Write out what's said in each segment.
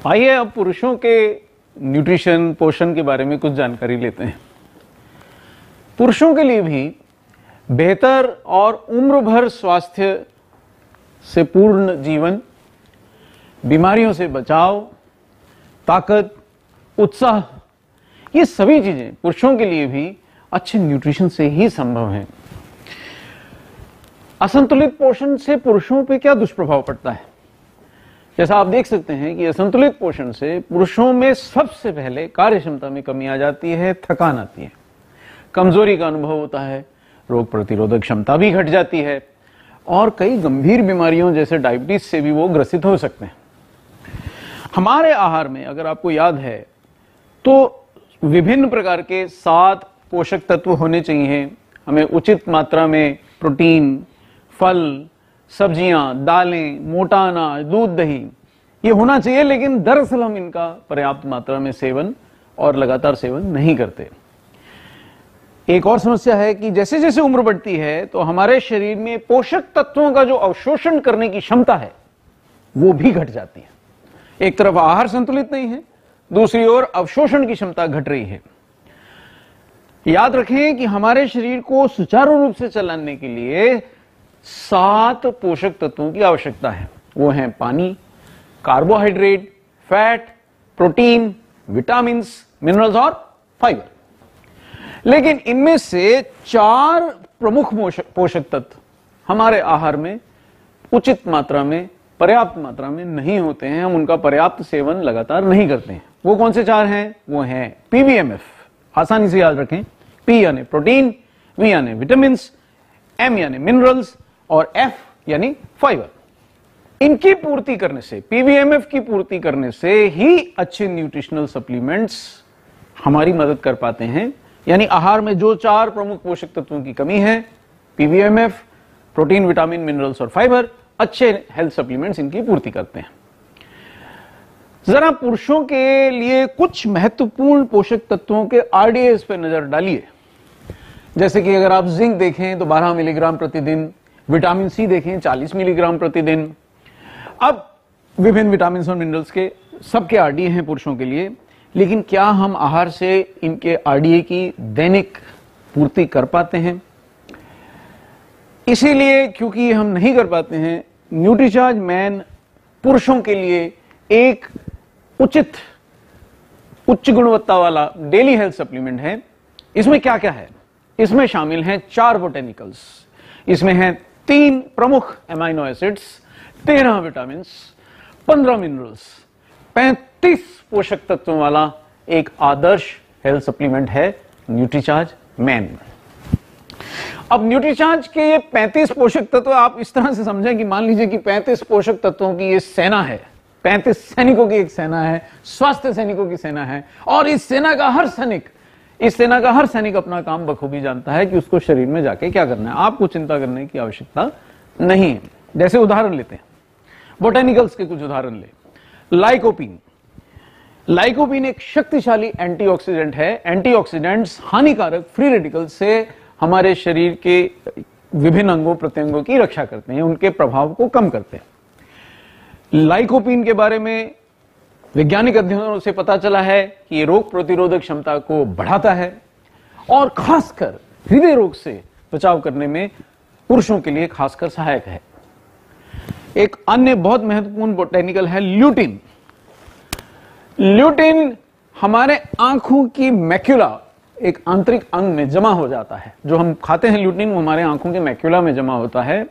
आइए अब पुरुषों के न्यूट्रिशन पोषण के बारे में कुछ जानकारी लेते हैं। पुरुषों के लिए भी बेहतर और उम्र भर स्वास्थ्य से पूर्ण जीवन, बीमारियों से बचाव, ताकत, उत्साह, ये सभी चीजें पुरुषों के लिए भी अच्छे न्यूट्रिशन से ही संभव है। असंतुलित पोषण से पुरुषों पे क्या दुष्प्रभाव पड़ता है? जैसा आप देख सकते हैं कि असंतुलित पोषण से पुरुषों में सबसे पहले कार्य क्षमता में कमी आ जाती है, थकान आती है, कमजोरी का अनुभव होता है, रोग प्रतिरोधक क्षमता भी घट जाती है और कई गंभीर बीमारियों जैसे डायबिटीज से भी वो ग्रसित हो सकते हैं। हमारे आहार में अगर आपको याद है तो विभिन्न प्रकार के 7 पोषक तत्व होने चाहिए। हमें उचित मात्रा में प्रोटीन, फल, सब्जियां, दालें, मोटा अनाज, दूध, दही ये होना चाहिए, लेकिन दरअसल हम इनका पर्याप्त मात्रा में सेवन और लगातार सेवन नहीं करते। एक और समस्या है कि जैसे जैसे उम्र बढ़ती है तो हमारे शरीर में पोषक तत्वों का जो अवशोषण करने की क्षमता है वो भी घट जाती है। एक तरफ आहार संतुलित नहीं है, दूसरी ओर अवशोषण की क्षमता घट रही है। याद रखें कि हमारे शरीर को सुचारू रूप से चलाने के लिए 7 पोषक तत्वों की आवश्यकता है। वो हैं पानी, carbohydrate, fat, protein, vitamin, minerals और फाइबर। लेकिन इनमें से 4 प्रमुख पोषक तत्व हमारे आहार में उचित मात्रा में, पर्याप्त मात्रा में नहीं होते हैं। हम उनका पर्याप्त सेवन लगातार नहीं करते हैं। वो कौन से 4 हैं? वो हैं पीवीएमएफ, आसानी से याद रखें। पी यानी प्रोटीन, वी यानी विटामिन, एम यानी मिनरल्स और एफ यानी फाइबर। इनकी पूर्ति करने से, पीवीएमएफ की पूर्ति करने से ही अच्छे न्यूट्रिशनल सप्लीमेंट्स हमारी मदद कर पाते हैं। यानी आहार में जो 4 प्रमुख पोषक तत्वों की कमी है, पीवीएमएफ, प्रोटीन, विटामिन, मिनरल्स और फाइबर, अच्छे हेल्थ सप्लीमेंट्स इनकी पूर्ति करते हैं। जरा पुरुषों के लिए कुछ महत्वपूर्ण पोषक तत्वों के आरडीएस पर नजर डालिए। जैसे कि अगर आप जिंक देखें तो 12 मिलीग्राम प्रतिदिन, विटामिन सी देखें 40 मिलीग्राम प्रतिदिन। अब विभिन्न विटामिन और मिनरल्स के सबके आरडीए हैं पुरुषों के लिए, लेकिन क्या हम आहार से इनके आरडीए की दैनिक पूर्ति कर पाते हैं? इसीलिए क्योंकि हम नहीं कर पाते हैं, न्यूट्रीचार्ज मैन पुरुषों के लिए एक उच्च गुणवत्ता वाला डेली हेल्थ सप्लीमेंट है। इसमें क्या क्या है? इसमें शामिल हैं 4 बोटेनिकल्स, इसमें हैं 3 प्रमुख एमाइनो एसिड्स, 13 विटामिन, 15 मिनरल्स, 35 पोषक तत्वों वाला एक आदर्श हेल्थ सप्लीमेंट है न्यूट्रीचार्ज मैन। अब न्यूट्रीचार्ज के ये 35 पोषक तत्व आप इस तरह से समझें कि मान लीजिए कि 35 पोषक तत्वों की ये सेना है, 35 सैनिकों की एक सेना है, स्वास्थ्य सैनिकों की सेना है, और इस सेना का हर सैनिक अपना काम बखूबी जानता है कि उसको शरीर में जाके क्या करना है। आपको चिंता करने की आवश्यकता नहीं है। जैसे उदाहरण लेते हैं, बोटेनिकल्स के कुछ उदाहरण ले। लाइकोपीन एक शक्तिशाली एंटीऑक्सीडेंट है। एंटीऑक्सीडेंट्स हानिकारक फ्री रेडिकल्स से हमारे शरीर के विभिन्न अंगों प्रत्यंगों की रक्षा करते हैं, उनके प्रभाव को कम करते हैं। लाइकोपीन के बारे में वैज्ञानिक अध्ययनों से पता चला है कि ये रोग प्रतिरोधक क्षमता को बढ़ाता है और खासकर हृदय रोग से बचाव करने में पुरुषों के लिए खासकर सहायक है। एक अन्य बहुत महत्वपूर्ण बोटेनिकल है ल्यूटिन। ल्यूटिन हमारे आंखों की मैक्यूला, एक आंतरिक अंग में जमा हो जाता है। जो हम खाते हैं ल्यूटिन वो हमारे आंखों के मैक्यूला में जमा होता है।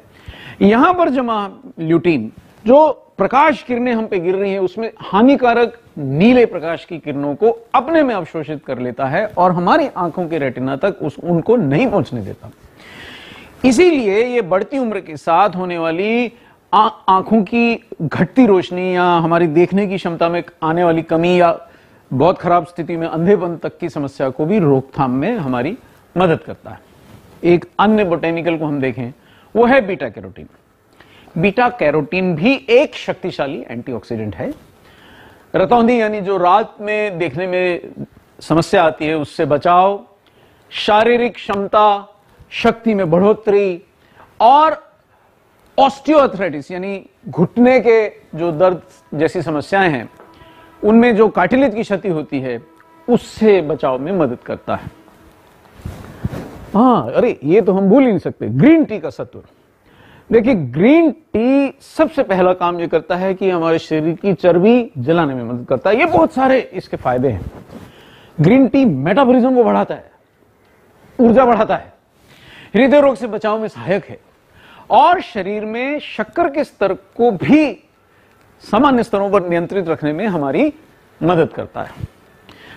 यहां पर जमा ल्यूटिन, जो प्रकाश किरणें हम पे गिर रही हैं उसमें हानिकारक नीले प्रकाश की किरणों को अपने में अवशोषित कर लेता है और हमारी आंखों के रेटिना तक उनको नहीं पहुंचने देता। इसीलिए ये बढ़ती उम्र के साथ होने वाली आंखों की घटती रोशनी या हमारी देखने की क्षमता में आने वाली कमी या बहुत खराब स्थिति में अंधेपन तक की समस्या को भी रोकथाम में हमारी मदद करता है। एक अन्य बोटेनिकल को हम देखें वो है बीटा कैरोटीन। बीटा कैरोटीन भी एक शक्तिशाली एंटीऑक्सीडेंट है। रतौंधी यानी जो रात में देखने में समस्या आती है उससे बचाव, शारीरिक क्षमता, शक्ति में बढ़ोतरी और ऑस्टियोआर्थराइटिस यानी घुटने के जो दर्द जैसी समस्याएं हैं उनमें जो कार्टिलेज की क्षति होती है उससे बचाव में मदद करता है। हाँ, अरे ये तो हम भूल ही नहीं सकते, ग्रीन टी का सत्व। देखिए, ग्रीन टी सबसे पहला काम ये करता है कि हमारे शरीर की चर्बी जलाने में मदद करता है। ये बहुत सारे इसके फायदे हैं। ग्रीन टी मेटाबॉलिज्म को बढ़ाता है, ऊर्जा बढ़ाता है, हृदय रोग से बचाव में सहायक है और शरीर में शक्कर के स्तर को भी सामान्य स्तरों पर नियंत्रित रखने में हमारी मदद करता है।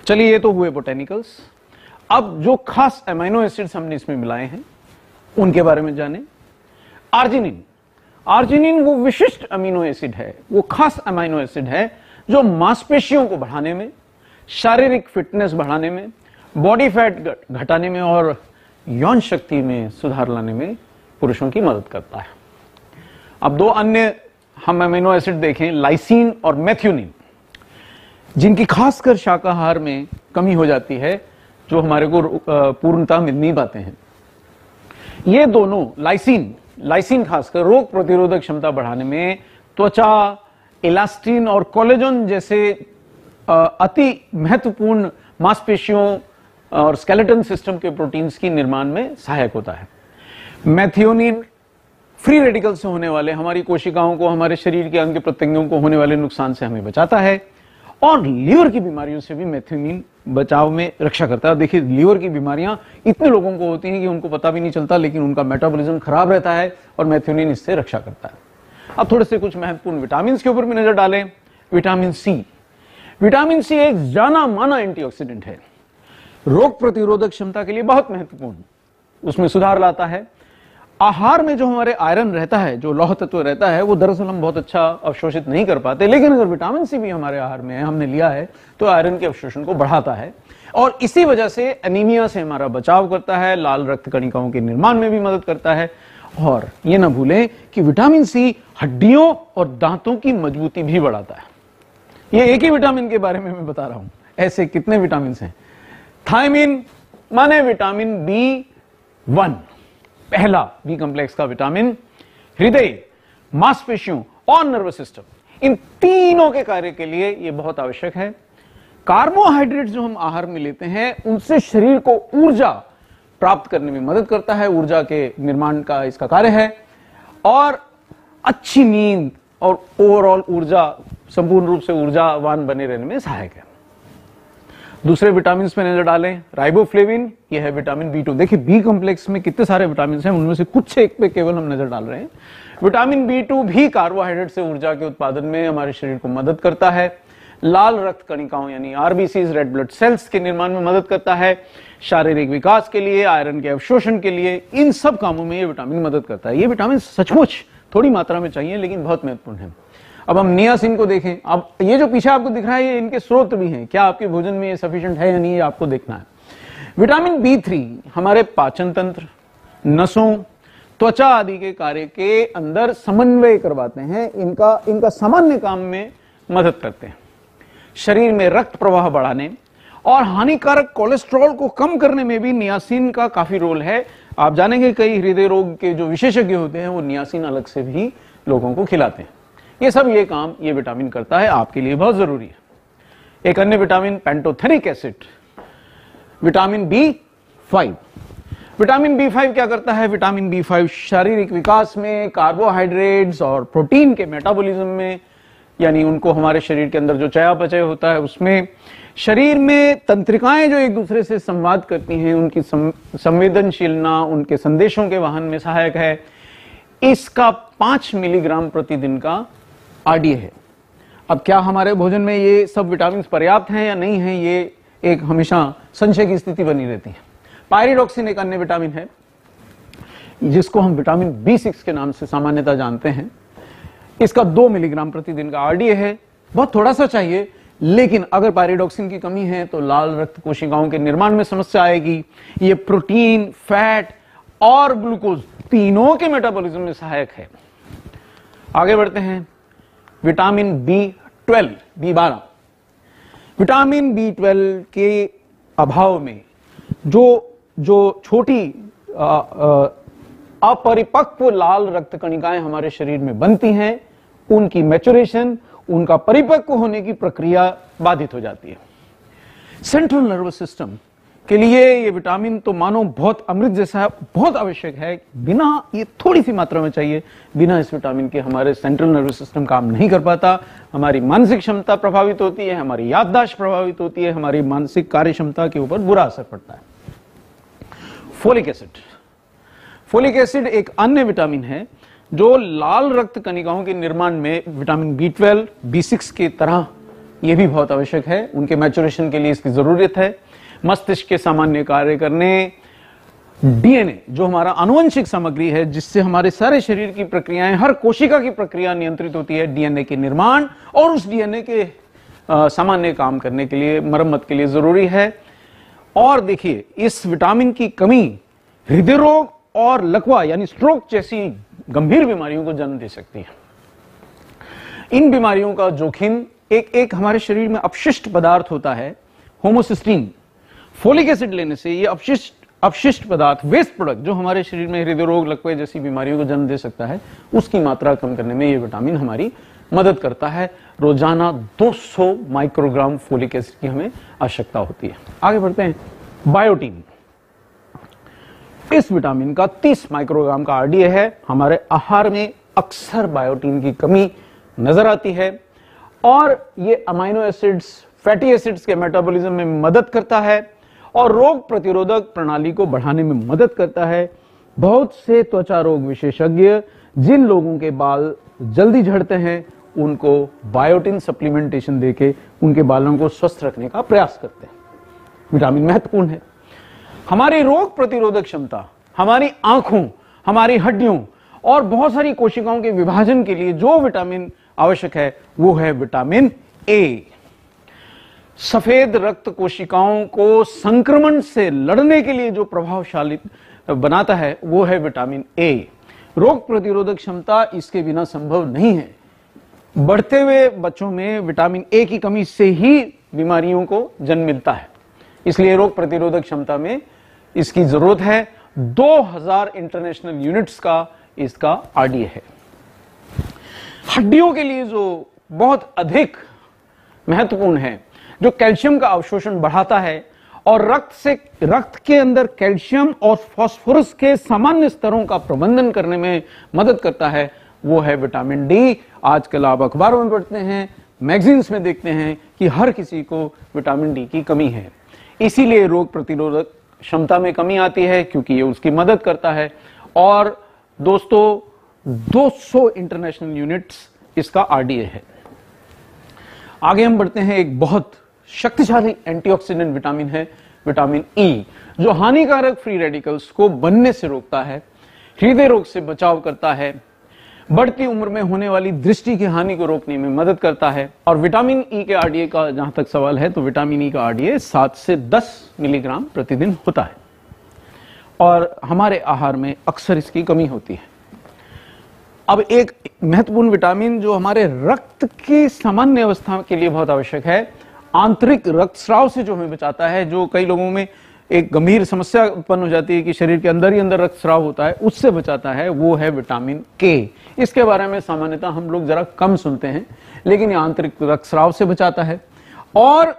चलिए, ये तो हुए बोटेनिकल्स। अब जो खास अमीनो एसिड्स हमने इसमें मिलाए हैं उनके बारे में जानें। आर्जिनिन वो विशिष्ट अमीनो एसिड है, वो खास अमीनो एसिड है जो मांसपेशियों को बढ़ाने में, शारीरिक फिटनेस बढ़ाने में, बॉडी फैट घटाने में और यौन शक्ति में सुधार लाने में पुरुषों की मदद करता है। अब दो अन्य हम अमीनो एसिड देखें, लाइसीन और मेथियोनिन, जिनकी खासकर शाकाहार में कमी हो जाती है, जो हमारे को पूर्णता मिल नहीं पाते हैं। ये दोनों लाइसीन खासकर रोग प्रतिरोधक क्षमता बढ़ाने में, त्वचा, इलास्टिन और कोलेजन जैसे अति महत्वपूर्ण मांसपेशियों और स्केलेटन सिस्टम के प्रोटीन्स की निर्माण में सहायक होता है। मेथियोनिन फ्री रेडिकल से होने वाले, हमारी कोशिकाओं को, हमारे शरीर के अंग प्रत्यंगों को होने वाले नुकसान से हमें बचाता है और लीवर की बीमारियों से भी मेथियोनिन बचाव में रक्षा करता है। देखिए, लीवर की बीमारियां इतने लोगों को होती हैं कि उनको पता भी नहीं चलता, लेकिन उनका मेटाबॉलिज्म खराब रहता है और मेथियोनिन इससे रक्षा करता है। अब थोड़े से कुछ महत्वपूर्ण विटामिन के ऊपर भी नजर डालें। विटामिन सी एक जाना माना एंटीऑक्सीडेंट है, रोग प्रतिरोधक क्षमता के लिए बहुत महत्वपूर्ण, उसमें सुधार लाता है। आहार में जो हमारे आयरन रहता है, जो लौह तत्व रहता है, वो दरअसल हम बहुत अच्छा अवशोषित नहीं कर पाते, लेकिन अगर विटामिन सी भी हमारे आहार में है, हमने लिया है, तो आयरन के अवशोषण को बढ़ाता है और इसी वजह से एनीमिया से हमारा बचाव करता है, लाल रक्त कणिकाओं के निर्माण में भी मदद करता है। और ये ना भूलें कि विटामिन सी हड्डियों और दांतों की मजबूती भी बढ़ाता है। ये एक ही विटामिन के बारे में मैं बता रहा हूं, ऐसे कितने विटामिन हैं। थायमिन माने विटामिन B1, पहला बी कॉम्प्लेक्स का विटामिन, हृदय, मांसपेशियों और नर्वस सिस्टम, इन तीनों के कार्य के लिए यह बहुत आवश्यक है। कार्बोहाइड्रेट जो हम आहार में लेते हैं, उनसे शरीर को ऊर्जा प्राप्त करने में मदद करता है, ऊर्जा के निर्माण का इसका कार्य है और अच्छी नींद और ओवरऑल ऊर्जा, संपूर्ण रूप से ऊर्जावान बने रहने में सहायक है। दूसरे विटामिन पे नजर डालें, राइबोफ्लेविन, यह है विटामिन B2। देखिए, बी कॉम्प्लेक्स में कितने सारे विटामिन हैं, उनमें से कुछ एक पे केवल हम नजर डाल रहे हैं। विटामिन B2 भी कार्बोहाइड्रेट से ऊर्जा के उत्पादन में हमारे शरीर को मदद करता है, लाल रक्त कणिकाओं यानी आरबीसीज, रेड ब्लड सेल्स के निर्माण में मदद करता है, शारीरिक विकास के लिए, आयरन के अवशोषण के लिए, इन सब कामों में ये विटामिन मदद करता है। ये विटामिन सचमुच थोड़ी मात्रा में चाहिए, लेकिन बहुत महत्वपूर्ण है। अब हम नियासिन को देखें। अब ये जो पीछे आपको दिख रहा है, ये इनके स्रोत भी हैं, क्या आपके भोजन में ये सफिशिएंट है या नहीं, ये आपको देखना है। विटामिन B3 हमारे पाचन तंत्र, नसों, त्वचा आदि के कार्य के अंदर समन्वय करवाते हैं, इनका सामान्य काम में मदद करते हैं। शरीर में रक्त प्रवाह बढ़ाने और हानिकारक कोलेस्ट्रॉल को कम करने में भी नियासिन का काफी रोल है। आप जानेंगे, कई हृदय रोग के जो विशेषज्ञ होते हैं वो नियासिन अलग से भी लोगों को खिलाते हैं। ये काम ये विटामिन करता है, आपके लिए बहुत जरूरी है। एक अन्य vitamin pantothenic acid, vitamin B5। Vitamin B5 क्या करता है? विटामिन B5 शारीरिक विकास में, कार्बोहाइड्रेट्स और प्रोटीन के मेटाबॉलिज्म में, यानी उनको हमारे शरीर के अंदर जो चयापचय होता है उसमें, शरीर में तंत्रिकाएं जो एक दूसरे से संवाद करती हैं उनकी संवेदनशीलता, उनके संदेशों के वहन में सहायक है। इसका 5 मिलीग्राम प्रतिदिन का RDA है। अब क्या हमारे भोजन में ये सब विटामिन पर्याप्त हैं या नहीं है, ये एक हमेशा संशय की स्थिति बनी रहती है। पायरिडॉक्सिन एक अन्य विटामिन है जिसको हम विटामिन B6 के नाम से सामान्यतः जानते हैं। इसका 2 मिलीग्राम प्रतिदिन का RDA है, बहुत थोड़ा सा चाहिए, लेकिन अगर पायरिडॉक्सिन की कमी है तो लाल रक्त कोशिकाओं के निर्माण में समस्या आएगी। ये प्रोटीन, फैट और ग्लूकोज तीनों के मेटाबॉलिज्म में सहायक है। आगे बढ़ते हैं। Vitamin B12, B12। Vitamin B12 के अभाव में जो छोटी अपरिपक्व लाल रक्त कणिकाएं हमारे शरीर में बनती हैं, उनकी मैच्योरेशन, उनका परिपक्व होने की प्रक्रिया बाधित हो जाती है। सेंट्रल नर्वस सिस्टम के लिए ये विटामिन तो मानो बहुत अमृत जैसा है, बहुत आवश्यक है। बिना ये थोड़ी सी मात्रा में चाहिए, बिना इस विटामिन के हमारे सेंट्रल नर्वस सिस्टम काम नहीं कर पाता, हमारी मानसिक क्षमता प्रभावित होती है, हमारी याददाश्त प्रभावित होती है, हमारी मानसिक कार्य क्षमता के ऊपर बुरा असर पड़ता है। फोलिक एसिड, फोलिक एसिड एक अन्य विटामिन है जो लाल रक्त कणिकाओं के निर्माण में विटामिन B12, B6 की तरह यह भी बहुत आवश्यक है। उनके मैच्योरेशन के लिए इसकी जरूरत है। मस्तिष्क के सामान्य कार्य करने, डीएनए जो हमारा आनुवंशिक सामग्री है जिससे हमारे सारे शरीर की प्रक्रियाएं, हर कोशिका की प्रक्रिया नियंत्रित होती है, डीएनए के निर्माण और उस डीएनए के सामान्य काम करने के लिए, मरम्मत के लिए जरूरी है। और देखिए, इस विटामिन की कमी हृदय रोग और लकवा यानी स्ट्रोक जैसी गंभीर बीमारियों को जन्म दे सकती है। इन बीमारियों का जोखिम एक हमारे शरीर में अपशिष्ट पदार्थ होता है, होमोसिस्टीन। फोलिक एसिड लेने से ये अपशिष्ट पदार्थ, वेस्ट प्रोडक्ट जो हमारे शरीर में हृदय रोग, लकवे जैसी बीमारियों को जन्म दे सकता है, उसकी मात्रा कम करने में ये विटामिन हमारी मदद करता है। रोजाना 200 माइक्रोग्राम फोलिक एसिड की हमें आवश्यकता होती है। आगे बढ़ते हैं। बायोटीन, इस विटामिन का 30 माइक्रोग्राम का आरडीए है। हमारे आहार में अक्सर बायोटीन की कमी नजर आती है और ये अमाइनो एसिड्स, फैटी एसिड्स के मेटाबॉलिज्म में मदद करता है और रोग प्रतिरोधक प्रणाली को बढ़ाने में मदद करता है। बहुत से त्वचा रोग विशेषज्ञ जिन लोगों के बाल जल्दी झड़ते हैं उनको बायोटीन सप्लीमेंटेशन देके उनके बालों को स्वस्थ रखने का प्रयास करते हैं। विटामिन महत्वपूर्ण है। हमारी रोग प्रतिरोधक क्षमता, हमारी आंखों, हमारी हड्डियों और बहुत सारी कोशिकाओं के विभाजन के लिए जो विटामिन आवश्यक है वो है विटामिन ए। सफेद रक्त कोशिकाओं को संक्रमण से लड़ने के लिए जो प्रभावशाली बनाता है वो है विटामिन ए। रोग प्रतिरोधक क्षमता इसके बिना संभव नहीं है। बढ़ते हुए बच्चों में विटामिन ए की कमी से ही बीमारियों को जन्म मिलता है, इसलिए रोग प्रतिरोधक क्षमता में इसकी जरूरत है। 2000 इंटरनेशनल यूनिट्स का इसका आरडीए है। हड्डियों के लिए जो बहुत अधिक महत्वपूर्ण है, जो कैल्शियम का अवशोषण बढ़ाता है और रक्त के अंदर कैल्शियम और फास्फोरस के सामान्य स्तरों का प्रबंधन करने में मदद करता है, वो है विटामिन डी। आजकल आप अखबारों में पढ़ते हैं, मैगजीन्स में देखते हैं कि हर किसी को विटामिन डी की कमी है। इसीलिए रोग प्रतिरोधक क्षमता में कमी आती है क्योंकि ये उसकी मदद करता है। और दोस्तों 200 इंटरनेशनल यूनिट्स इसका आरडीए है। आगे हम बढ़ते हैं। एक बहुत शक्तिशाली एंटीऑक्सीडेंट विटामिन है विटामिन ई, जो हानिकारक फ्री रेडिकल्स को बनने से रोकता है, हृदय रोग से बचाव करता है, बढ़ती उम्र में होने वाली दृष्टि की हानि को रोकने में मदद करता है। और विटामिन ई के आरडीए का जहां तक सवाल है तो विटामिन ई का आरडीए 7 से 10 मिलीग्राम प्रतिदिन होता है और हमारे आहार में अक्सर इसकी कमी होती है। अब एक महत्वपूर्ण विटामिन जो हमारे रक्त की सामान्य अवस्था के लिए बहुत आवश्यक है, आंतरिक रक्तस्राव से जो हमें बचाता है, जो कई लोगों में एक गंभीर समस्या उत्पन्न हो जाती है कि शरीर के अंदर ही अंदर रक्तस्राव होता है, उससे बचाता है, वो है विटामिन के। इसके बारे में सामान्यतः हम लोग जरा कम सुनते हैं, लेकिन ये आंतरिक रक्तस्राव से बचाता है। और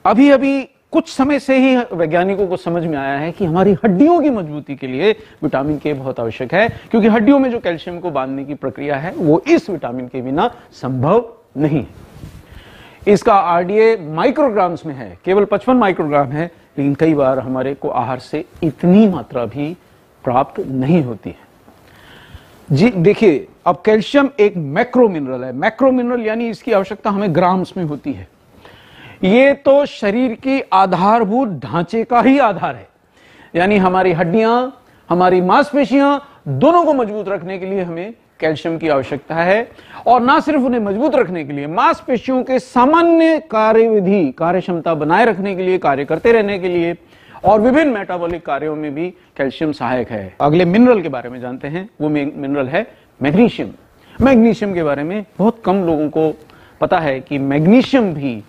अभी अभी कुछ समय से ही वैज्ञानिकों को समझ में आया है कि हमारी हड्डियों की मजबूती के लिए विटामिन के बहुत आवश्यक है, क्योंकि हड्डियों में जो कैल्शियम को बांधने की प्रक्रिया है वो इस विटामिन के बिना संभव नहीं है। इसका आरडीए माइक्रोग्राम्स में है, केवल 55 माइक्रोग्राम है, लेकिन कई बार हमारे को आहार से इतनी मात्रा भी प्राप्त नहीं होती है। जी देखिए, अब कैल्शियम एक मैक्रो मिनरल है। मैक्रो मिनरल यानी इसकी आवश्यकता हमें ग्राम्स में होती है। ये तो शरीर की आधारभूत ढांचे का ही आधार है, यानी हमारी हड्डियां, हमारी मांसपेशियां दोनों को मजबूत रखने के लिए हमें कैल्शियम की आवश्यकता है। और ना सिर्फ उन्हें मजबूत रखने के लिए, मांसपेशियों के सामान्य कार्यविधि, कार्य क्षमता बनाए रखने के लिए, कार्य करते रहने के लिए और विभिन्न मेटाबॉलिक कार्यों में भी कैल्शियम सहायक है। अगले मिनरल के बारे में जानते हैं, वो मिनरल है मैग्नीशियम। मैग्नीशियम के बारे में बहुत कम लोगों को पता है कि मैग्नीशियम भी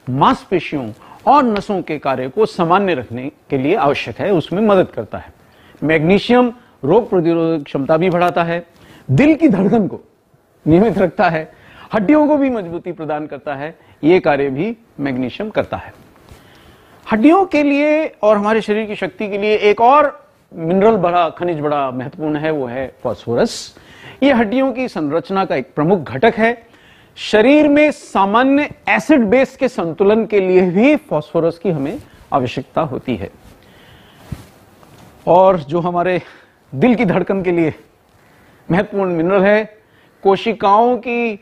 मांसपेशियों और नसों के कार्य को सामान्य रखने के लिए आवश्यक है, उसमें मदद करता है। मैग्नीशियम रोग प्रतिरोधक क्षमता भी बढ़ाता है, दिल की धड़कन को नियमित रखता है, हड्डियों को भी मजबूती प्रदान करता है, ये कार्य भी मैग्नीशियम करता है। हड्डियों के लिए और हमारे शरीर की शक्ति के लिए एक और मिनरल बड़ा, खनिज बड़ा महत्वपूर्ण है, वो है फास्फोरस। ये हड्डियों की संरचना का एक प्रमुख घटक है। शरीर में सामान्य एसिड बेस के संतुलन के लिए भी फास्फोरस की हमें आवश्यकता होती है। और जो हमारे दिल की धड़कन के लिए महत्वपूर्ण मिनरल है, कोशिकाओं की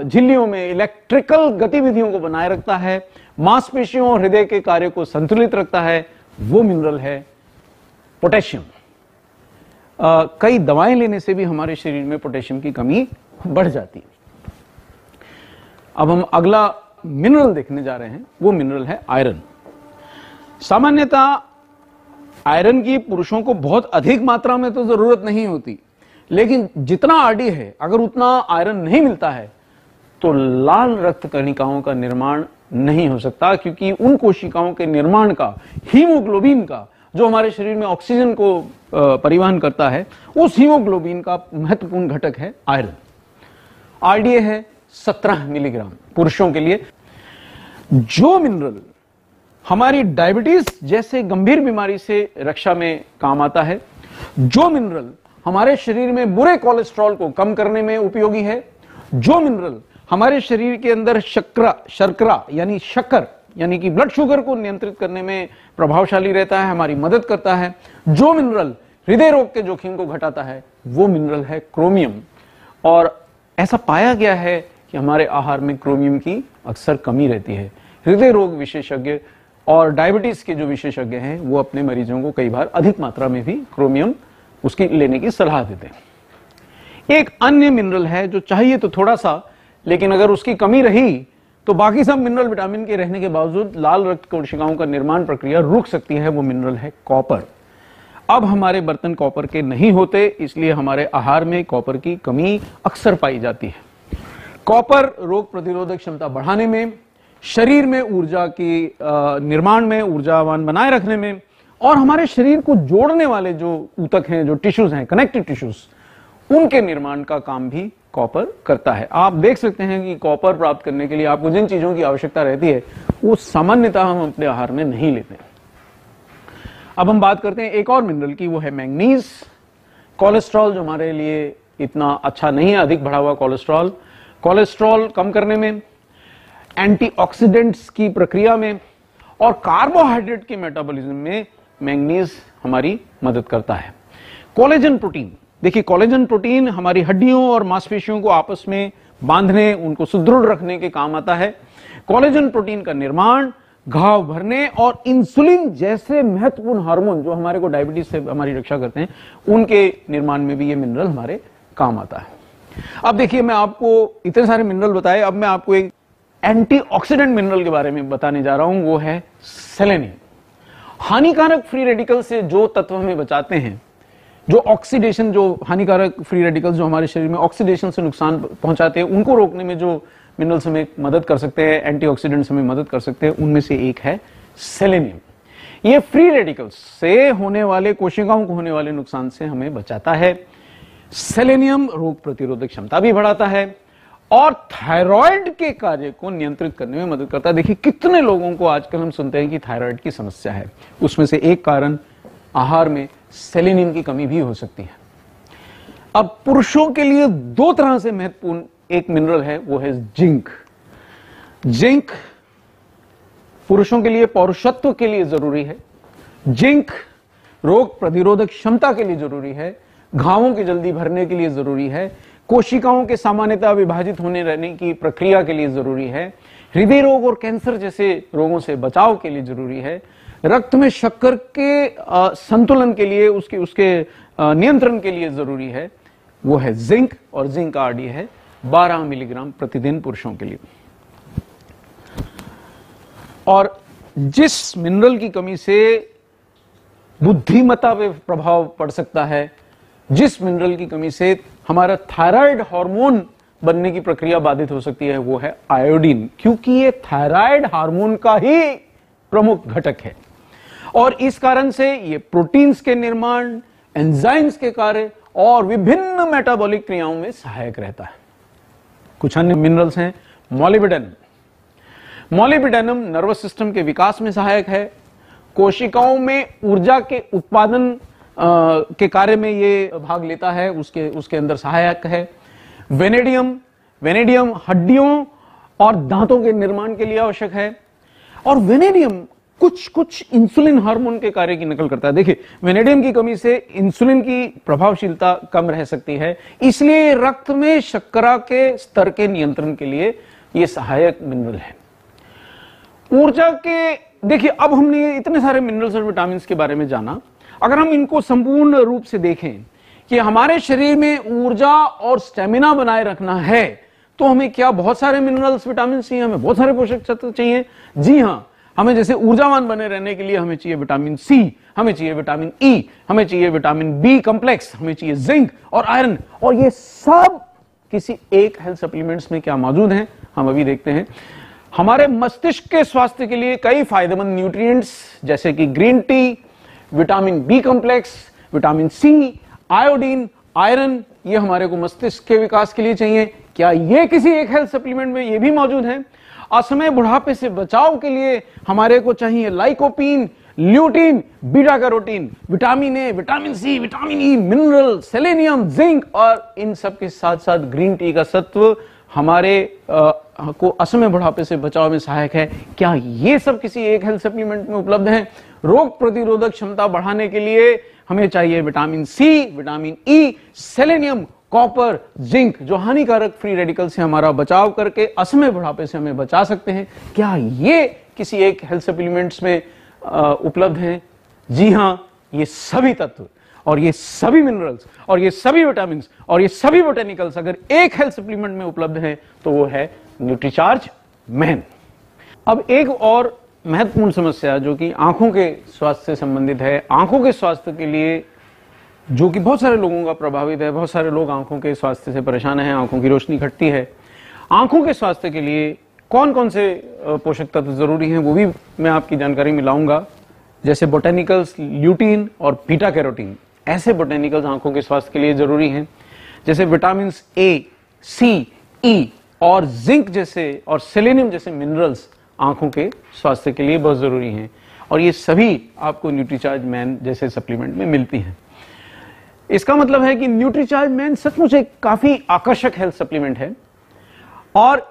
झिल्लियों में इलेक्ट्रिकल गतिविधियों को बनाए रखता है, मांसपेशियों और हृदय के कार्य को संतुलित रखता है, वो मिनरल है पोटेशियम। कई दवाएं लेने से भी हमारे शरीर में पोटेशियम की कमी बढ़ जाती है। अब हम अगला मिनरल देखने जा रहे हैं, वो मिनरल है आयरन। सामान्यतः आयरन की पुरुषों को बहुत अधिक मात्रा में तो जरूरत नहीं होती, लेकिन जितना आरडी है, अगर उतना आयरन नहीं मिलता है तो लाल रक्त कणिकाओं का निर्माण नहीं हो सकता, क्योंकि उन कोशिकाओं के निर्माण का, हीमोग्लोबिन का, जो हमारे शरीर में ऑक्सीजन को परिवहन करता है, उस हीमोग्लोबिन का महत्वपूर्ण घटक है आयरन। आरडीए है 17 मिलीग्राम पुरुषों के लिए। जो मिनरल हमारी डायबिटीज जैसे गंभीर बीमारी से रक्षा में काम आता है, जो मिनरल हमारे शरीर में बुरे कोलेस्ट्रॉल को कम करने में उपयोगी है, जो मिनरल हमारे शरीर के अंदर शर्करा यानी शक्कर यानी कि ब्लड शुगर को नियंत्रित करने में प्रभावशाली रहता है, हमारी मदद करता है, जो मिनरल हृदय रोग के जोखिम को घटाता है, वो मिनरल है क्रोमियम। और ऐसा पाया गया है कि हमारे आहार में क्रोमियम की अक्सर कमी रहती है। हृदय रोग विशेषज्ञ और डायबिटीज के जो विशेषज्ञ हैं, वो अपने मरीजों को कई बार अधिक मात्रा में भी क्रोमियम उसकी लेने की सलाह देते हैं। एक अन्य मिनरल है जो चाहिए तो थोड़ा सा, लेकिन अगर उसकी कमी रही तो बाकी सब मिनरल विटामिन के रहने के बावजूद लाल रक्त कोशिकाओं का निर्माण प्रक्रिया रुक सकती है, वो मिनरल है कॉपर। अब हमारे बर्तन कॉपर के नहीं होते, इसलिए हमारे आहार में कॉपर की कमी अक्सर पाई जाती है। कॉपर रोग प्रतिरोधक क्षमता बढ़ाने में, शरीर में ऊर्जा की निर्माण में, ऊर्जावान बनाए रखने में, और हमारे शरीर को जोड़ने वाले जो ऊतक हैं, जो टिश्यूज हैं, कनेक्टिव टिश्यूज, उनके निर्माण का काम भी कॉपर करता है। आप देख सकते हैं कि कॉपर प्राप्त करने के लिए आपको जिन चीजों की आवश्यकता रहती है, वो सामान्यतः हम अपने आहार में नहीं लेते। अब हम बात करते हैं एक और मिनरल की, वो है मैंगनीज। कोलेस्ट्रॉल जो हमारे लिए इतना अच्छा नहीं है, अधिक बढ़ा हुआ कोलेस्ट्रॉल कम करने में, एंटीऑक्सीडेंट्स की प्रक्रिया में और कार्बोहाइड्रेट के मेटाबॉलिज्म में मैंगनीज हमारी मदद करता है। कोलेजन प्रोटीन, देखिए कोलेजन प्रोटीन हमारी हड्डियों और मांसपेशियों को आपस में बांधने, उनको सुदृढ़ रखने के काम आता है। कोलेजन प्रोटीन का निर्माण, घाव भरने और इंसुलिन जैसे महत्वपूर्ण हार्मोन जो हमारे को डायबिटीज से हमारी रक्षा करते हैं, उनके निर्माण में भी ये मिनरल हमारे काम आता है। अब देखिए, मैं आपको इतने सारे मिनरल बताए, अब मैं आपको एक एंटीऑक्सीडेंट मिनरल के बारे में बताने जा रहा हूं, वो है सेलेनियम। हानिकारक फ्री रेडिकल से जो तत्व हमें बचाते हैं, जो ऑक्सीडेशन, जो हानिकारक फ्री रेडिकल्स जो हमारे शरीर में ऑक्सीडेशन से नुकसान पहुंचाते हैं, उनको रोकने में जो मिनरल्स हमें मदद कर सकते हैं, एंटीऑक्सीडेंट्स हमें मदद कर सकते हैं, उनमें से एक है सेलेनियम। ये फ्री रेडिकल्स से होने वाले, कोशिकाओं को होने वाले नुकसान से हमें बचाता है। सेलेनियम रोग प्रतिरोधक क्षमता भी बढ़ाता है और थायराइड के कार्य को नियंत्रित करने में मदद करता है। देखिए, कितने लोगों को आजकल हम सुनते हैं कि थायराइड की समस्या है, उसमें से एक कारण आहार में सेलेनियम की कमी भी हो सकती है। अब पुरुषों के लिए दो तरह से महत्वपूर्ण एक मिनरल है, वो है जिंक। जिंक पुरुषों के लिए पौरुषत्व के लिए जरूरी है। जिंक रोग प्रतिरोधक क्षमता के लिए जरूरी है, घावों के जल्दी भरने के लिए जरूरी है, कोशिकाओं के सामान्यतः विभाजित होने रहने की प्रक्रिया के लिए जरूरी है, हृदय रोग और कैंसर जैसे रोगों से बचाव के लिए जरूरी है, रक्त में शक्कर के संतुलन के लिए, उसके नियंत्रण के लिए जरूरी है, वो है जिंक। और जिंक का आरडी है 12 मिलीग्राम प्रतिदिन पुरुषों के लिए। और जिस मिनरल की कमी से बुद्धिमत्ता पे प्रभाव पड़ सकता है, जिस मिनरल की कमी से हमारा थायराइड हार्मोन बनने की प्रक्रिया बाधित हो सकती है, वो है आयोडीन, क्योंकि ये थायराइड हार्मोन का ही प्रमुख घटक है और इस कारण से ये प्रोटीन्स के निर्माण, एंजाइम्स के कार्य और विभिन्न मेटाबॉलिक क्रियाओं में सहायक रहता है। कुछ अन्य मिनरल्स हैं, मॉलिब्डेनम। मॉलिब्डेनम नर्वस सिस्टम के विकास में सहायक है, कोशिकाओं में ऊर्जा के उत्पादन के कार्य में ये भाग लेता है, उसके अंदर सहायक है। वेनेडियम, वेनेडियम हड्डियों और दांतों के निर्माण के लिए आवश्यक है। और वेनेडियम कुछ इंसुलिन हार्मोन के कार्य की नकल करता है। देखिए, वेनेडियम की कमी से इंसुलिन की प्रभावशीलता कम रह सकती है, इसलिए रक्त में शर्करा के स्तर के नियंत्रण के लिए यह सहायक मिनरल है। ऊर्जा के, देखिए अब हमने इतने सारे मिनरल्स और विटामिन के बारे में जाना, अगर हम इनको संपूर्ण रूप से देखें कि हमारे शरीर में ऊर्जा और स्टेमिना बनाए रखना है तो हमें क्या बहुत सारे मिनरल्स विटामिन चाहिए, हमें बहुत सारे पोषक तत्व चाहिए। जी हां, हमें जैसे ऊर्जावान बने रहने के लिए हमें चाहिए विटामिन सी, हमें चाहिए विटामिन ई, हमें चाहिए विटामिन बी कॉम्प्लेक्स, हमें चाहिए जिंक और आयरन, और ये सब किसी एक हेल्थ सप्लीमेंट्स में क्या मौजूद हैं हम अभी देखते हैं। हमारे मस्तिष्क के स्वास्थ्य के लिए कई फायदेमंद न्यूट्रिएंट्स जैसे कि green tea, vitamin B complex, vitamin C, iodine, iron, ये हमारे को मस्तिष्क के विकास के लिए चाहिए। क्या ये किसी एक हेल्थ सप्लीमेंट में ये भी मौजूद है? असमय बुढ़ापे से बचाव के लिए हमारे को चाहिए lycopene, lutein, beta carotene, vitamin A, vitamin C, vitamin E, mineral, selenium, zinc, और इन सब के साथ साथ ग्रीन टी का सत्व हमारे को असमय बुढ़ापे से बचाव में सहायक है। क्या ये सब किसी एक हेल्थ सप्लीमेंट में उपलब्ध है? रोग प्रतिरोधक क्षमता बढ़ाने के लिए हमें चाहिए vitamin C, vitamin E, selenium, copper, zinc, जो हानिकारक फ्री रेडिकल से हमारा बचाव करके असमय बुढ़ापे से हमें बचा सकते हैं। क्या ये किसी एक हेल्थ सप्लीमेंट्स में उपलब्ध हैं? जी हां, ये सभी तत्व और ये सभी मिनरल्स और ये सभी विटामिन और ये सभी बोटेनिकल्स अगर एक हेल्थ सप्लीमेंट में उपलब्ध हैं तो वो है न्यूट्रीचार्ज मैन। अब एक और महत्वपूर्ण समस्या जो कि आंखों के स्वास्थ्य से संबंधित है, आंखों के स्वास्थ्य के लिए जो कि बहुत सारे लोगों का प्रभावित है, बहुत सारे लोग आंखों के स्वास्थ्य से परेशान हैं, आंखों की रोशनी घटती है। आंखों के स्वास्थ्य के लिए कौन कौन से पोषक तत्व जरूरी हैं वो भी मैं आपकी जानकारी में लाऊंगा, जैसे बोटेनिकल्स, ल्यूटीन और बीटा कैरोटीन, ऐसे बोटेनिकल्स आंखों के स्वास्थ्य के लिए जरूरी हैं। जैसे विटामिन ए, सी, ई और जिंक जैसे और सेलेनियम जैसे मिनरल्स आंखों के स्वास्थ्य के लिए बहुत जरूरी हैं, और ये सभी आपको न्यूट्रीचार्ज मैन जैसे सप्लीमेंट में मिलती हैं। इसका मतलब है कि न्यूट्रीचार्ज मैन सचमुच एक काफी आकर्षक हेल्थ सप्लीमेंट है, और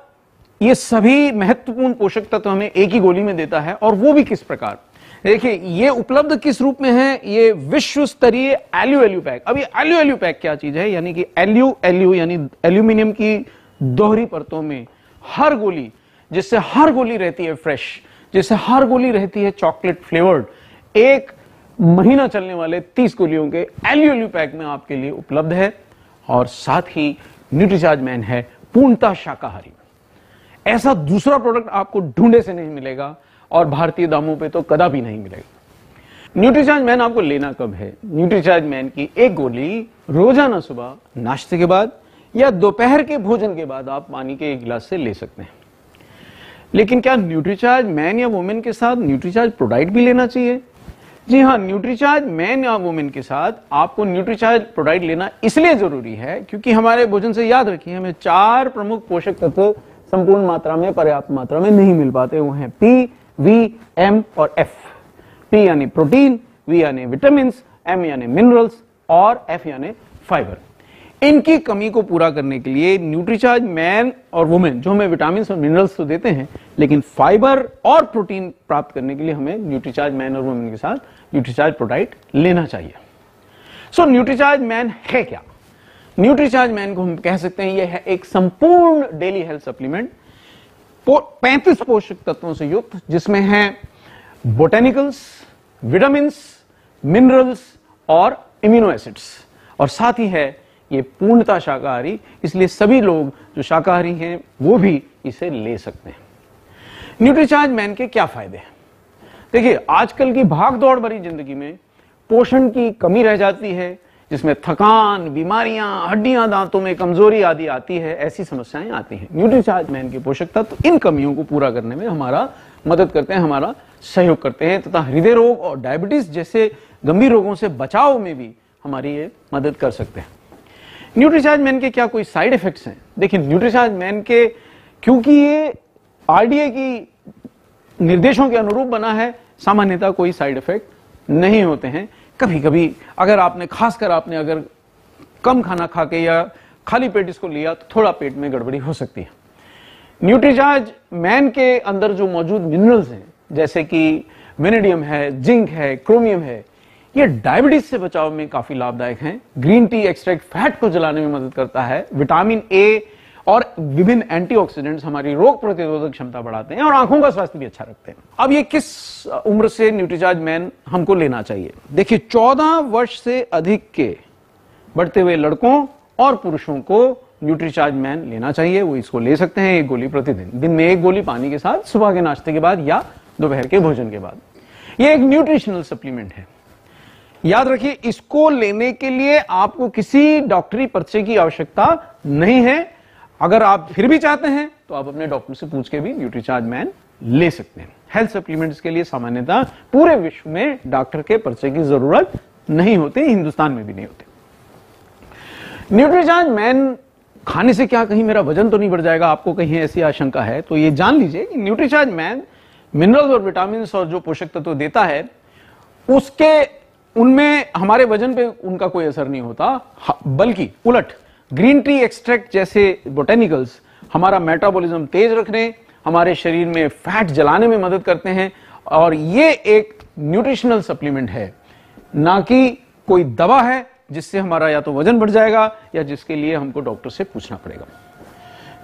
ये सभी महत्वपूर्ण पोषक तत्व हमें एक ही गोली में देता है। और वो भी किस प्रकार? देखिए, ये उपलब्ध किस रूप में है? ये विश्व स्तरीय एल्यू पैक। अब ये एल्यू पैक क्या चीज है? यानी कि एल्यू यानी एल्यूमिनियम की दोहरी परतों में हर गोली, जिससे हर गोली रहती है फ्रेश, जिससे हर गोली रहती है चॉकलेट फ्लेवर्ड, एक महीना चलने वाले 30 गोलियों के एल्यू पैक में आपके लिए उपलब्ध है। और साथ ही न्यूट्रीचार्ज मैन है पूर्णतः शाकाहारी। ऐसा दूसरा प्रोडक्ट आपको ढूंढे से नहीं मिलेगा और भारतीय दामों पे तो कदापि नहीं मिलेगा। न्यूट्रीचार्ज मैन आपको लेना कब है? न्यूट्रीचार्ज मैन की एक गोली रोजाना सुबह नाश्ते के बाद या दोपहर के भोजन के बाद आप पानी के एक गिलास से ले सकते हैं। लेकिन क्या न्यूट्रीचार्ज मैन या वुमेन के साथ न्यूट्रीचार्ज प्रोडाइट भी लेना चाहिए? जी हां, न्यूट्रीचार्ज मैन या वुमेन के साथ आपको न्यूट्रीचार्ज प्रोडाइट लेना इसलिए जरूरी है क्योंकि हमारे भोजन से, याद रखिए, हमें 4 प्रमुख पोषक तत्व संपूर्ण मात्रा में, पर्याप्त मात्रा में नहीं मिल पाते। वो हैं पी, वी, एम और एफ। पी यानी प्रोटीन, वी यानी विटामिन, एम यानी मिनरल्स और एफ यानी फाइबर। इनकी कमी को पूरा करने के लिए न्यूट्रीचार्ज मैन और वुमेन, जो हमें विटामिन और मिनरल्स तो देते हैं, लेकिन फाइबर और प्रोटीन प्राप्त करने के लिए हमें न्यूट्रीचार्ज मैन और वुमेन के साथ न्यूट्रीचार्ज प्रोडाइट लेना चाहिए। सो न्यूट्रीचार्ज मैन है क्या? न्यूट्रीचार्ज मैन को हम कह सकते हैं यह है एक संपूर्ण डेली हेल्थ सप्लीमेंट 35 पोषक तत्वों से युक्त, जिसमें है बोटेनिकल्स, विटामिन, मिनरल्स और इम्यूनो एसिड्स, और साथ ही है ये पूर्णतः शाकाहारी, इसलिए सभी लोग जो शाकाहारी हैं वो भी इसे ले सकते हैं। न्यूट्रीचार्ज मैन के क्या फायदे हैं? देखिए, आजकल की भाग दौड़ भरी जिंदगी में पोषण की कमी रह जाती है, जिसमें थकान, बीमारियां, हड्डियां, दांतों में कमजोरी आदि आती है, ऐसी समस्याएं आती हैं। न्यूट्रीचार्ज मैन के पोषक तत्व इन कमियों को पूरा करने में हमारा मदद करते हैं, हमारा सहयोग करते हैं, तथा हृदय रोग और डायबिटीज जैसे गंभीर रोगों से बचाव में भी हमारी ये मदद कर सकते हैं। न्यूट्रीचार्ज मैन के क्या कोई साइड इफेक्ट्स हैं? देखिए, न्यूट्रीचार्ज मैन के, क्योंकि ये आरडीए की निर्देशों के अनुरूप बना है, सामान्यतः कोई साइड इफेक्ट नहीं होते हैं। कभी कभी अगर आपने, खासकर आपने अगर कम खाना खा के या खाली पेट इसको लिया तो थोड़ा पेट में गड़बड़ी हो सकती है। न्यूट्रीचार्ज मैन के अंदर जो मौजूद मिनरल्स हैं, जैसे कि वेनेडियम है, जिंक है, क्रोमियम है, ये डायबिटीज से बचाव में काफी लाभदायक हैं। ग्रीन टी एक्सट्रैक्ट फैट को जलाने में मदद करता है। विटामिन ए और विभिन्न एंटीऑक्सीडेंट्स हमारी रोग प्रतिरोधक क्षमता बढ़ाते हैं और आंखों का स्वास्थ्य भी अच्छा रखते हैं। अब ये किस उम्र से न्यूट्रीचार्ज मैन हमको लेना चाहिए? देखिए, 14 वर्ष से अधिक के बढ़ते हुए लड़कों और पुरुषों को न्यूट्रीचार्ज मैन लेना चाहिए। वो इसको ले सकते हैं 1 गोली प्रतिदिन, दिन में 1 गोली पानी के साथ, सुबह के नाश्ते के बाद या दोपहर के भोजन के बाद। ये एक न्यूट्रिशनल सप्लीमेंट है। याद रखिए, इसको लेने के लिए आपको किसी डॉक्टरी पर्चे की आवश्यकता नहीं है। अगर आप फिर भी चाहते हैं तो आप अपने डॉक्टर से पूछ के भी न्यूट्रीचार्ज मैन ले सकते हैं। हेल्थ सप्लीमेंट्स के लिए सामान्यतः पूरे विश्व में डॉक्टर के पर्चे की जरूरत नहीं होती, हिंदुस्तान में भी नहीं होती। न्यूट्रीचार्ज मैन खाने से क्या कहीं मेरा वजन तो नहीं बढ़ जाएगा, आपको कहीं ऐसी आशंका है तो ये जान लीजिए कि न्यूट्रीचार्ज मैन मिनरल्स और विटामिन और जो पोषक तत्व देता है, उनमें हमारे वजन पे उनका कोई असर नहीं होता, बल्कि उलट ग्रीन टी एक्सट्रैक्ट जैसे बोटेनिकल्स हमारा मेटाबॉलिज्म तेज रखने, हमारे शरीर में फैट जलाने में मदद करते हैं। और ये एक न्यूट्रिशनल सप्लीमेंट है, ना कि कोई दवा है जिससे हमारा या तो वजन बढ़ जाएगा या जिसके लिए हमको डॉक्टर से पूछना पड़ेगा।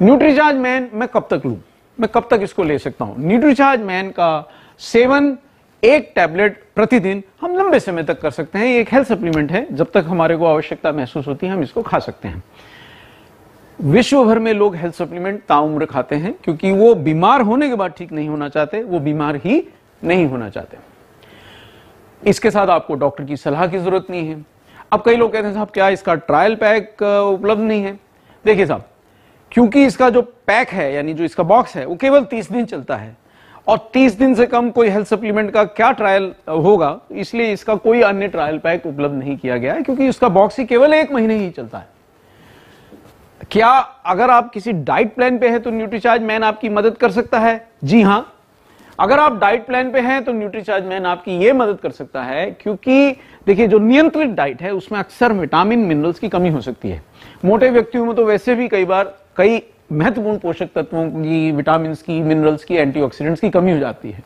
न्यूट्रीचार्ज मैन मैं कब तक लूं, मैं कब तक इसको ले सकता हूं? न्यूट्रीचार्ज मैन का सेवन 1 टैबलेट प्रतिदिन हम लंबे समय तक कर सकते हैं। ये एक हेल्थ सप्लीमेंट है, जब तक हमारे को आवश्यकता महसूस होती है हम इसको खा सकते हैं। विश्व भर में लोग हेल्थ सप्लीमेंट ताउम्र खाते हैं, क्योंकि वो बीमार होने के बाद ठीक नहीं होना चाहते, वो बीमार ही नहीं होना चाहते। इसके साथ आपको डॉक्टर की सलाह की जरूरत नहीं है। अब कई लोग कहते हैं साहब क्या इसका ट्रायल पैक उपलब्ध नहीं है? देखिए साहब, क्योंकि इसका जो पैक है, यानी जो इसका बॉक्स है, वो केवल 30 दिन चलता है और 30 दिन से कम कोई हेल्थ सप्लीमेंट का क्या ट्रायल होगा, इसलिए इसका कोई अन्य ट्रायल पैक उपलब्ध नहीं किया गया है, क्योंकि इसका बॉक्स ही केवल 1 महीने ही चलता है। क्या अगर आप किसी डाइट प्लान पे हैं तो न्यूट्रीचार्ज मैन आपकी मदद कर सकता है? जी हां, अगर आप डाइट प्लान पे हैं तो न्यूट्रीचार्ज मैन आपकी यह मदद कर सकता है, क्योंकि देखिए जो नियंत्रित डाइट है उसमें अक्सर विटामिन मिनरल्स की कमी हो सकती है। मोटे व्यक्तियों में तो वैसे भी कई बार कई महत्वपूर्ण पोषक तत्वों की, विटामिन की, मिनरल्स की, एंटीऑक्सीडेंट्स की कमी हो जाती है।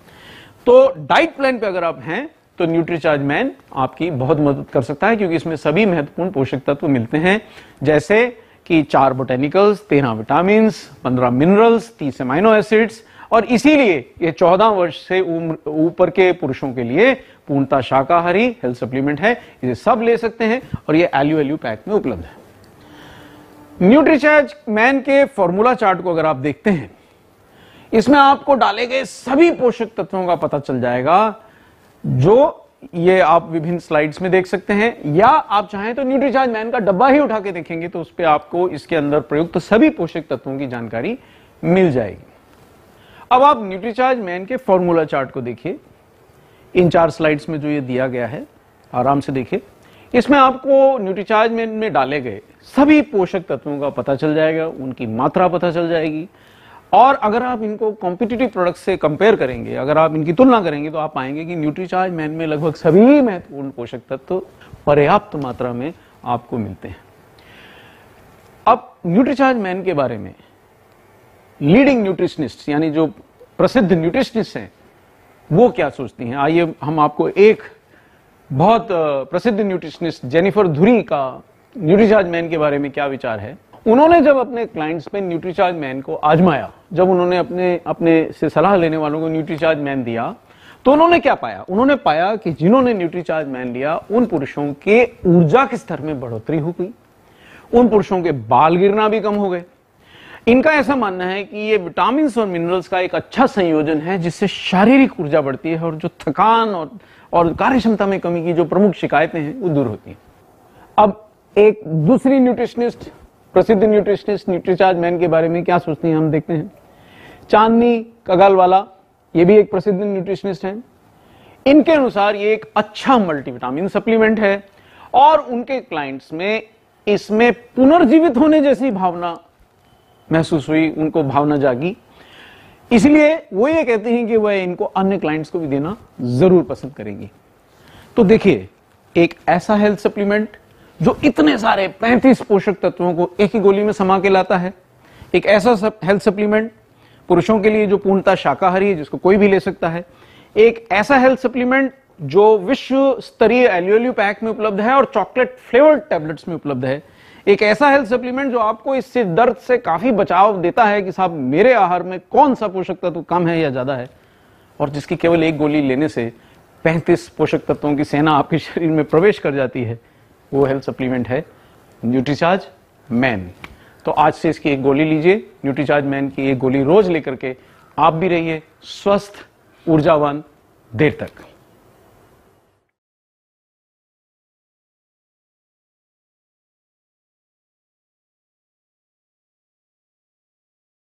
तो डाइट प्लान पे अगर आप हैं तो न्यूट्रीचार्ज मैन आपकी बहुत मदद कर सकता है, क्योंकि इसमें सभी महत्वपूर्ण पोषक तत्व मिलते हैं, जैसे कि 4 botanicals, 13 vitamin, 15 minerals, 30 amino acids, और इसीलिए ये 14 वर्ष से ऊपर के पुरुषों के लिए पूर्णतः शाकाहारी हेल्थ सप्लीमेंट है। इसे सब ले सकते हैं और ये एल्यू पैक में उपलब्ध है। न्यूट्रीचार्ज मैन के फॉर्मूला चार्ट को अगर आप देखते हैं, इसमें आपको डाले गए सभी पोषक तत्वों का पता चल जाएगा, जो ये आप विभिन्न स्लाइड्स में देख सकते हैं, या आप चाहें तो न्यूट्रीचार्ज मैन का डब्बा ही उठा के देखेंगे तो उस पर आपको इसके अंदर प्रयुक्त सभी पोषक तत्वों की जानकारी मिल जाएगी। अब आप न्यूट्रीचार्ज मैन के फॉर्मूला चार्ट को देखिए, इन 4 स्लाइड्स में जो ये दिया गया है, आराम से देखिए। इसमें आपको न्यूट्रीचार्ज मैन में डाले गए सभी पोषक तत्वों का पता चल जाएगा, उनकी मात्रा पता चल जाएगी, और अगर आप इनको कॉम्पिटिटिव प्रोडक्ट से कंपेयर करेंगे, अगर आप इनकी तुलना करेंगे तो आप पाएंगे कि न्यूट्रीचार्ज मैन में लगभग सभी महत्वपूर्ण पोषक तत्व पर्याप्त मात्रा में आपको मिलते हैं। अब न्यूट्रीचार्ज मैन के बारे में लीडिंग न्यूट्रिशनिस्ट, यानी जो प्रसिद्ध न्यूट्रिशनिस्ट हैं, वो क्या सोचती हैं, आइए हम आपको एक बहुत प्रसिद्ध न्यूट्रिशनिस्ट जेनिफर धुरी का न्यूट्रीचार्ज मैन के बारे में क्या विचार है। उन्होंने जब अपने क्लाइंट्स पे न्यूट्रीचार्ज मैन को आजमाया, जब उन्होंने अपने से सलाह लेने वालों को न्यूट्रीचार्ज मैन दिया, तो उन्होंने क्या पाया? उन्होंने पाया कि जिन्होंने न्यूट्रीचार्ज मैन लिया उन पुरुषों के ऊर्जा के स्तर में बढ़ोतरी हो गई, उन पुरुषों के बाल गिरना भी कम हो गए। इनका ऐसा मानना है कि ये विटामिन और मिनरल्स का एक अच्छा संयोजन है, जिससे शारीरिक ऊर्जा बढ़ती है और जो थकान और कार्य क्षमता में कमी की जो प्रमुख शिकायतें हैं वो दूर होती हैं। अब एक दूसरी न्यूट्रिशनिस्ट, प्रसिद्ध न्यूट्रिशनिस्ट न्यूट्रीचार्ज मैन के बारे में क्या सोचती हैं हम देखते हैं। चांदनी कगालवाला, ये भी एक प्रसिद्ध न्यूट्रिशनिस्ट हैं। इनके अनुसार ये एक अच्छा मल्टीविटामिन सप्लीमेंट है और उनके क्लाइंट्स में इसमें पुनर्जीवित होने जैसी भावना महसूस हुई, उनको भावना जागी, इसलिए वो ये कहते हैं कि वह इनको अन्य क्लाइंट्स को भी देना जरूर पसंद करेंगी। तो देखिए, एक ऐसा हेल्थ सप्लीमेंट जो इतने सारे 35 पोषक तत्वों को एक ही गोली में समा के लाता है, एक ऐसा हेल्थ सप्लीमेंट पुरुषों के लिए जो पूर्णतः शाकाहारी है, जिसको कोई भी ले सकता है, एक ऐसा हेल्थ सप्लीमेंट जो विश्व स्तरीय एलियोल्यू पैक में उपलब्ध है और चॉकलेट फ्लेवर्ड टैबलेट्स में उपलब्ध है, एक ऐसा हेल्थ सप्लीमेंट जो आपको इस सिर दर्द से काफी बचाव देता है कि साहब मेरे आहार में कौन सा पोषक तत्व कम है या ज्यादा है, और जिसकी केवल एक गोली लेने से 35 पोषक तत्वों की सेना आपके शरीर में प्रवेश कर जाती है, वो हेल्थ सप्लीमेंट है न्यूट्रीचार्ज मैन। तो आज से इसकी एक गोली लीजिए, न्यूट्रीचार्ज मैन की एक गोली रोज लेकर के आप भी रहिए स्वस्थ, ऊर्जावान देर तक।